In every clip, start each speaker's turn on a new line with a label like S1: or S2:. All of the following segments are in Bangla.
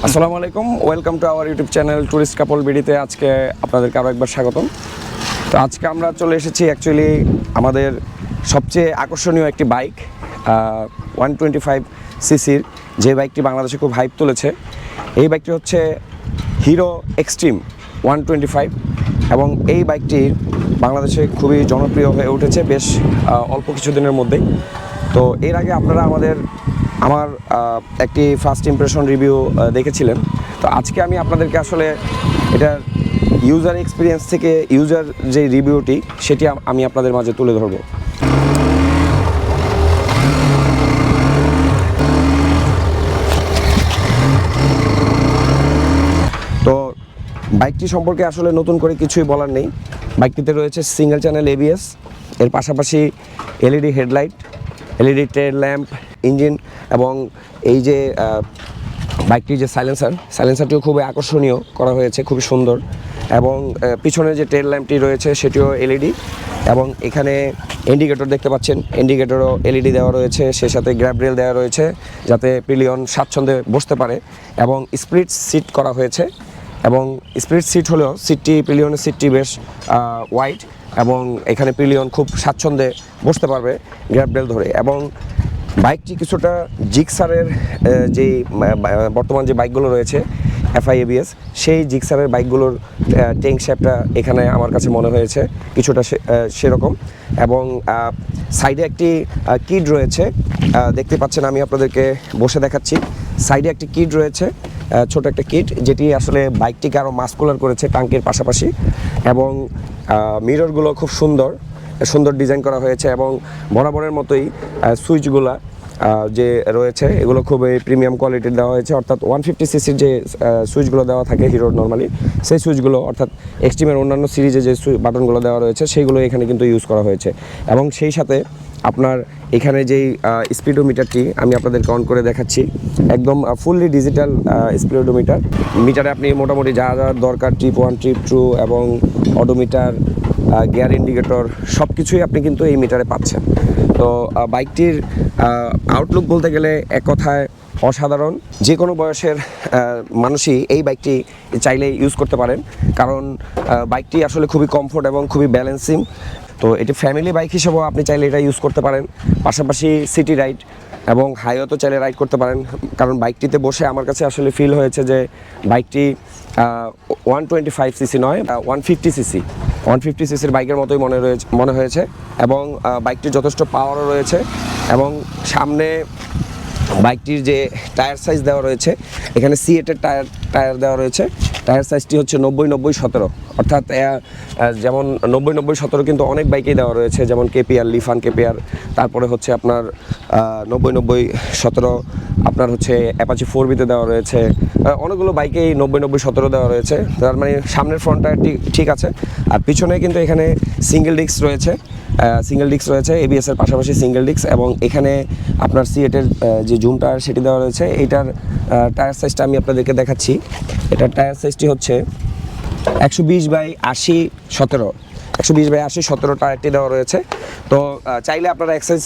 S1: আসসালামু আলাইকুম, welcome to our YouTube channel tourist couple বিডিতে। আজকে আপনাদেরকে আরও একবার স্বাগতম। তো আজকে আমরা চলে এসেছি অ্যাকচুয়ালি আমাদের সবচেয়ে আকর্ষণীয় একটি বাইক 125 সিসির, যে বাইকটি বাংলাদেশে খুব হাইপ তুলেছে। এই বাইকটি হচ্ছে হিরো এক্সট্রিম 125 এবং এই বাইকটি বাংলাদেশে খুবই জনপ্রিয় হয়ে উঠেছে বেশ অল্প কিছুদিনের মধ্যেই। তো এর আগে আপনারা আমার একটি ফার্স্ট ইমপ্রেশন রিভিউ দেখেছিলেন। তো আজকে আমি আপনাদেরকে আসলে এটার ইউজার এক্সপিরিয়েন্স থেকে ইউজার যে রিভিউটি সেটি আমি আপনাদের মাঝে তুলে ধরব। তো বাইকটি সম্পর্কে আসলে নতুন করে কিছুই বলার নেই। বাইকটিতে রয়েছে সিঙ্গেল চ্যানেল ABS, এর পাশাপাশি এলইডি হেডলাইট, এলইডি টেল ল্যাম্প, ইঞ্জিন এবং এই যে বাইকটির যে সাইলেন্সারটিও খুবই আকর্ষণীয় করা হয়েছে, খুবই সুন্দর। এবং পিছনে যে টেল ল্যাম্পটি রয়েছে সেটিও এলইডি এবং এখানে ইন্ডিকেটর দেখতে পাচ্ছেন, ইন্ডিকেটরও এলইডি দেওয়া রয়েছে। সে সাথে গ্র্যাব রেল দেওয়া রয়েছে যাতে পিলিয়ন স্বাচ্ছন্দ্যে বসতে পারে এবং স্প্লিট সিট করা হয়েছে। এবং স্প্লিট সিট হলেও পিলিয়নের সিটটি বেশ ওয়াইড এবং এখানে পিলিয়ন খুব স্বাচ্ছন্দ্যে বসতে পারবে গ্র্যাব রেল ধরে। এবং বাইকটি কিছুটা জিক্সারের যেই বর্তমান যে বাইকগুলো রয়েছে FI ABS, সেই জিক্সারের বাইকগুলোর ট্যাঙ্ক শেপটা এখানে আমার কাছে মনে হয়েছে কিছুটা সেরকম। এবং সাইডে একটি কিড রয়েছে, দেখতে পাচ্ছেন, আমি আপনাদেরকে বসে দেখাচ্ছি। সাইডে একটি কিড রয়েছে, ছোট একটা কিট, যেটি আসলে বাইকটিকে আরও মাস্কুলার করেছে টাঙ্কির পাশাপাশি। এবং মিররগুলো খুব সুন্দর ডিজাইন করা হয়েছে এবং বরাবরের মতোই সুইচগুলা যে রয়েছে এগুলো খুবই প্রিমিয়াম কোয়ালিটির দেওয়া হয়েছে। অর্থাৎ 150 সিসির যে সুইচগুলো দেওয়া থাকে হিরোর নর্মালি, সেই সুইচগুলো অর্থাৎ এক্সট্রিমের অন্যান্য সিরিজে যে বাটনগুলো দেওয়া রয়েছে সেইগুলো এখানে কিন্তু ইউজ করা হয়েছে। এবং সেই সাথে আপনার এখানে যেই স্পিডোমিটারটি আমি আপনাদেরকে অন করে দেখাচ্ছি, একদম ফুললি ডিজিটাল স্পিডোমিটার। মিটারে আপনি মোটামুটি যা যা দরকার, ট্রিপ 1, ট্রিপ 2 এবং অডোমিটার, গিয়ার ইন্ডিকেটর সব কিছুই আপনি কিন্তু এই মিটারে পাচ্ছেন। তো বাইকটির আউটলুক বলতে গেলে এক কথায় অসাধারণ। যে কোনো বয়সের মানুষই এই বাইকটি চাইলে ইউজ করতে পারেন, কারণ বাইকটি আসলে খুবই কমফোর্ট এবং খুবই ব্যালেন্সিং। তো এটি ফ্যামিলি বাইক হিসেবেও আপনি চাইলে এটা ইউজ করতে পারেন, পাশাপাশি সিটি রাইড এবং হাইওয়েতেও চাইলে রাইড করতে পারেন। কারণ বাইকটিতে বসে আমার কাছে আসলে ফিল হয়েছে যে বাইকটি 125 সিসি নয়, 150 সিসি 150 সিসির বাইকের মতোই মনে হয়েছে। এবং বাইকটির যথেষ্ট পাওয়ারও রয়েছে। এবং সামনে বাইকটির যে টায়ার সাইজ দেওয়া রয়েছে, এখানে C8-এর টায়ার দেওয়া রয়েছে। টায়ার সাইজটি হচ্ছে 90-90-17, অর্থাৎ যেমন 90-90-17 কিন্তু অনেক বাইকেই দেওয়া রয়েছে, যেমন KPR, লিফান KPR, তারপরে হচ্ছে আপনার 90-90-17 আপনার হচ্ছে অ্যাপাচি 4Bতে দেওয়া রয়েছে। অনেকগুলো বাইকেই 90-90-17 দেওয়া রয়েছে। তার মানে সামনের ফ্রন্ট টায়ারটি ঠিক আছে, আর পিছনে কিন্তু এখানে সিঙ্গেল ডিস্ক রয়েছে, ABS-এর পাশাপাশি সিঙ্গেল ডিস্ক। এবং এখানে আপনার C8-এর যে জুম টায়ার সেটি দেওয়া রয়েছে। এইটার টায়ার সাইজটা আমি আপনাদেরকে দেখাচ্ছি। এটার টায়ার সাইজটি হচ্ছে 120/80-17, 120/80-17 টায়ারটি দেওয়া রয়েছে। তো চাইলে আপনারা এক্সাইজ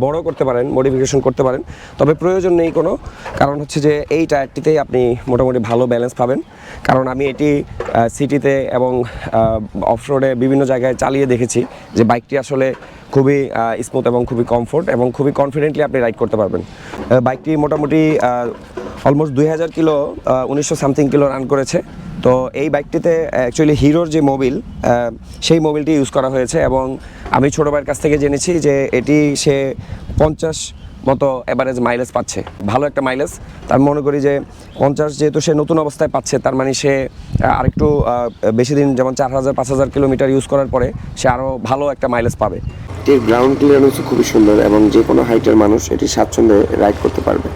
S1: বড় করতে পারেন, মডিফিকেশন করতে পারেন, তবে প্রয়োজন নেই কোনো। কারণ হচ্ছে যে এই টায়ারটিতেই আপনি মোটামুটি ভালো ব্যালেন্স পাবেন। কারণ আমি এটি সিটিতে এবং অফরোডে বিভিন্ন জায়গায় চালিয়ে দেখেছি যে বাইকটি আসলে খুবই স্মুথ এবং খুবই কমফোর্ট এবং খুবই কনফিডেন্টলি আপনি রাইড করতে পারবেন। বাইকটি মোটামুটি almost 2000 kilo, 1900 something kilo run করেছে। তো এই বাইকটিতে অ্যাকচুয়ালি হিরোর যে মোবিল, সেই মোবিলটি ইউজ করা হয়েছে। এবং আমি ছোটো ভাইয়ের কাছ থেকে জেনেছি যে এটি সে 50 মতো এভারেজ মাইলেজ পাচ্ছে, ভালো একটা মাইলেজ। আমি মনে করি যে 50 যেহেতু সে নতুন অবস্থায় পাচ্ছে, তার মানে সে আরেকটু বেশি দিন, যেমন 4000-5000 কিলোমিটার ইউজ করার পরে সে আরও ভালো একটা মাইলেজ পাবে। এটির গ্রাউন্ড ক্লিয়ারেন্স খুবই সুন্দর এবং যে কোনো হাইটের মানুষ এটি স্বাচ্ছন্দ্যে রাইড করতে পারবে।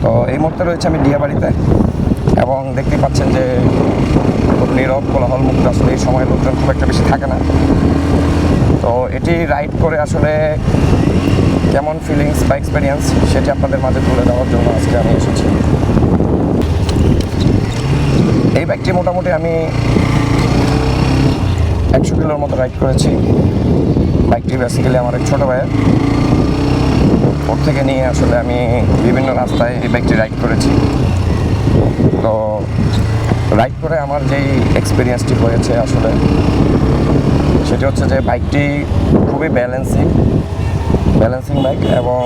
S1: তো এই মুহূর্তে রয়েছে আমি ডিয়াবাড়িতে এবং দেখতেই পাচ্ছেন যে খুব নীরব, কোলাহল মুক্ত। আসলে এই সময় লোকজন খুব একটা বেশি থাকে না। তো এটি রাইড করে আসলে কেমন ফিলিংস বা এক্সপিরিয়েন্স সেটি আপনাদের মাঝে তুলে দেওয়ার জন্য আজকে আমি এসেছি। এই বাইকটি মোটামুটি আমি 100 কিলোর মতো রাইড করেছি। বাইকটি বেসিক্যালি আমার এক ছোটো ভাইয়ের, ওর থেকে নিয়ে আসলে আমি বিভিন্ন রাস্তায় এই বাইকটি রাইড করেছি। তো রাইড করে আমার যেই এক্সপিরিয়েন্সটি হয়েছে আসলে সেটি হচ্ছে যে বাইকটি খুবই ব্যালেন্সিং বাইক, এবং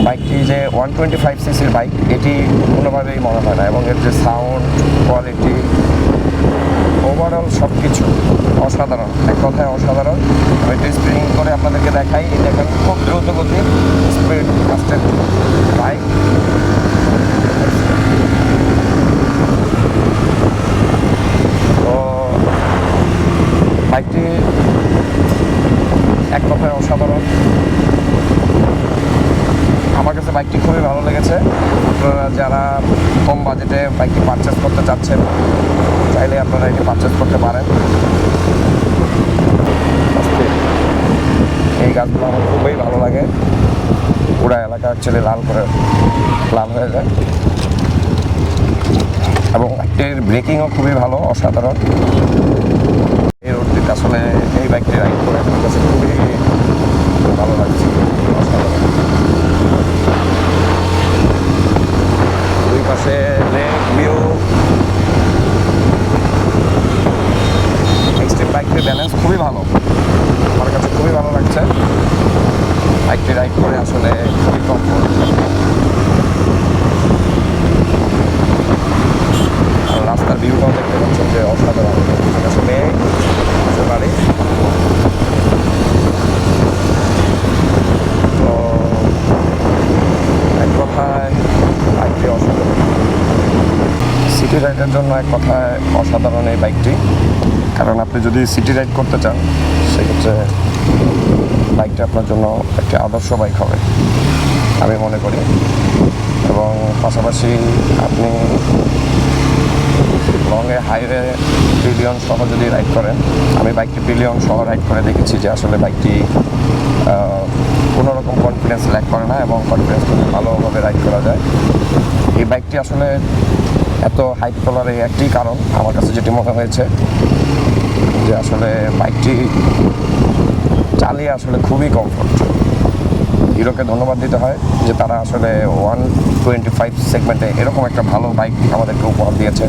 S1: বাইকটি যে 125 সিসির বাইক এটি কোনোভাবেই মনে হয় না, এবং এর যে সাউন্ড কোয়ালিটি ওভারঅল সব কিছু অসাধারণ, এক কথায় অসাধারণ। আমি একটু স্প্রিং করে আপনাদেরকে দেখাই। দেখেন খুব দ্রুত গতির স্পিড ফাস্টেড বাইক। তো বাইকটি এক কথায় অসাধারণ। আমার কাছে বাইকটি খুবই ভালো লেগেছে। আপনারা যারা কম বাজেটে বাইকটি পারচেস করতে চাচ্ছেন চাইলে আপনারা এটি পারচেস করতে পারেন। এই গাছগুলো আমার খুবই ভালো লাগে, পুরা এলাকা অ্যাকচুয়ালি লাল হয়ে যায়, এবং বাইকটির ব্রেকিংও খুবই ভালো, অসাধারণ। এই রোডটিতে আসলে এই বাইকটি রাইড করে আমার কাছে খুবই ভালো লাগছে, অসাধারণ। দুই পাশে লেক ভিউ, এক্সট্রিম বাইকটির ব্যালেন্স খুবই ভালো, আমার কাছে খুবই ভালো লাগছে। বাইকটি রাইড করে আসলে খুবই কমফোর্ট। আর রাস্তার ভিউটাও দেখতে পাচ্ছেন যে অসাধারণ, আসলে বাড়ি। তো এক কথায় বাইকটি অসাধারণ, সিটি রাইডের জন্য এক কথায় অসাধারণ এই বাইকটি। কারণ আপনি যদি সিটি রাইড করতে চান সেক্ষেত্রে বাইকটা আপনার জন্য একটি আদর্শ বাইক হবে আমি মনে করি। এবং পাশাপাশি আপনি লংয়ে হাইওয়ে পিলিয়ন সহ যদি রাইড করেন, আমি বাইকটি পিলিয়ন সহ রাইড করে দেখেছি যে আসলে বাইকটি কোনো রকম কনফিডেন্স ল্যাক করে না, এবং কনফিডেন্স খুব ভালোভাবে রাইড করা যায়। এই বাইকটি আসলে এত হাইপ তোলার এই একটি কারণ আমার কাছে যেটি মনে হয়েছে যে আসলে বাইকটি চালিয়ে আসলে খুবই কমফোর্ট। হিরোকে ধন্যবাদ দিতে হয় যে তারা আসলে 125 সেগমেন্টে এরকম একটা ভালো বাইক আমাদেরকে উপহার দিয়েছে।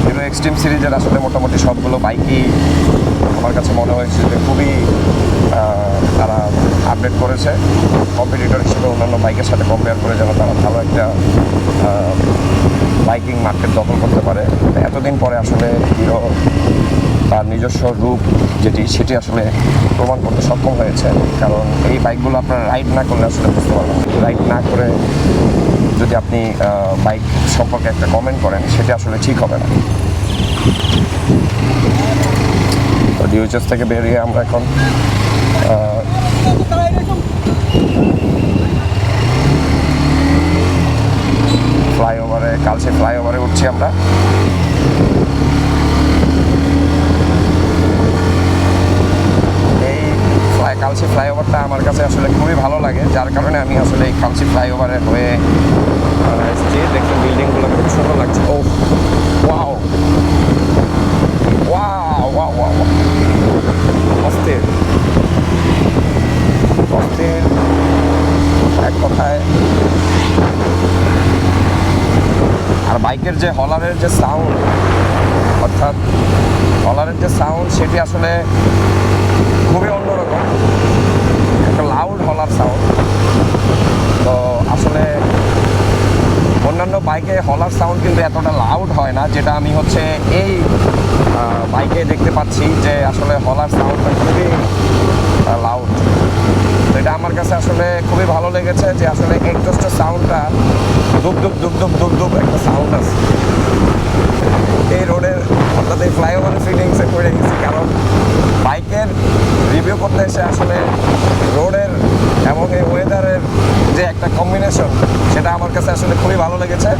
S1: হিরো এক্সট্রিম সিরিজের আসলে মোটামুটি সবগুলো বাইকই আমার কাছে মনে হয়েছে যে খুবই তারা আপডেট করেছে, কম্পিটিটর হিসেবে অন্যান্য বাইকের সাথে কম্পেয়ার করে যেন তারা ভালো একটা বাইকিং মার্কেট দখল করতে পারে। এতদিন পরে আসলে হিরো তার নিজস্ব রূপ সেটি আসলে প্রমাণ করতে সক্ষম হয়েছে। কারণ এই বাইকগুলো আপনারা রাইড না করলে আসলে বুঝতে পারবেন। রাইড না করে যদি আপনি বাইক সম্পর্কে একটা কমেন্ট করেন সেটা আসলে ঠিক হবে না। তো ডিউচেস থেকে বেরিয়ে আমরা এখন ফ্লাইওভারে, কালচি ফ্লাইওভারে উঠছি আমরা। কালচি ফ্লাইওভারটা আমার কাছে আসলে খুবই ভালো লাগে, যার কারণে আমি আসলে এই কালচি ফ্লাইওভারে হয়ে এসেছি। দেখুন বিল্ডিংগুলো খুব সুন্দর লাগছে। ও ওয়াও ওয়াও ওয়াও ওয়াও, অস্থির অস্থির এক কথায়। আর বাইকের যে হলারের যে সাউন্ড, অর্থাৎ হলারের যে সাউন্ড সেটি আসলে খুবই অন্যরকম, একটা লাউড হলার সাউন্ড। তো আসলে অন্যান্য বাইকে হলার সাউন্ড কিন্তু এতটা লাউড হয় না, যেটা আমি হচ্ছে এই বাইকে দেখতে পাচ্ছি যে আসলে হলার সাউন্ডটা খুবই লাউড। তো এটা আমার কাছে আসলে খুবই ভালো লেগেছে যে আসলে এক্সস্টের সাউন্ডটা দুপ দুপ দুপ দুপ দুপ দুপ একটা সাউন্ড আছে। এই রোডের অর্থাৎ এই ফ্লাইওভারের ফিলিংসে পড়ে গেছি, কারণ বাইকের রিভিউ করতে এসে আসলে রোডের এবং এই ওয়েদারের যে একটা কম্বিনেশন সেটা আমার কাছে আসলে খুবই ভালো লেগেছে।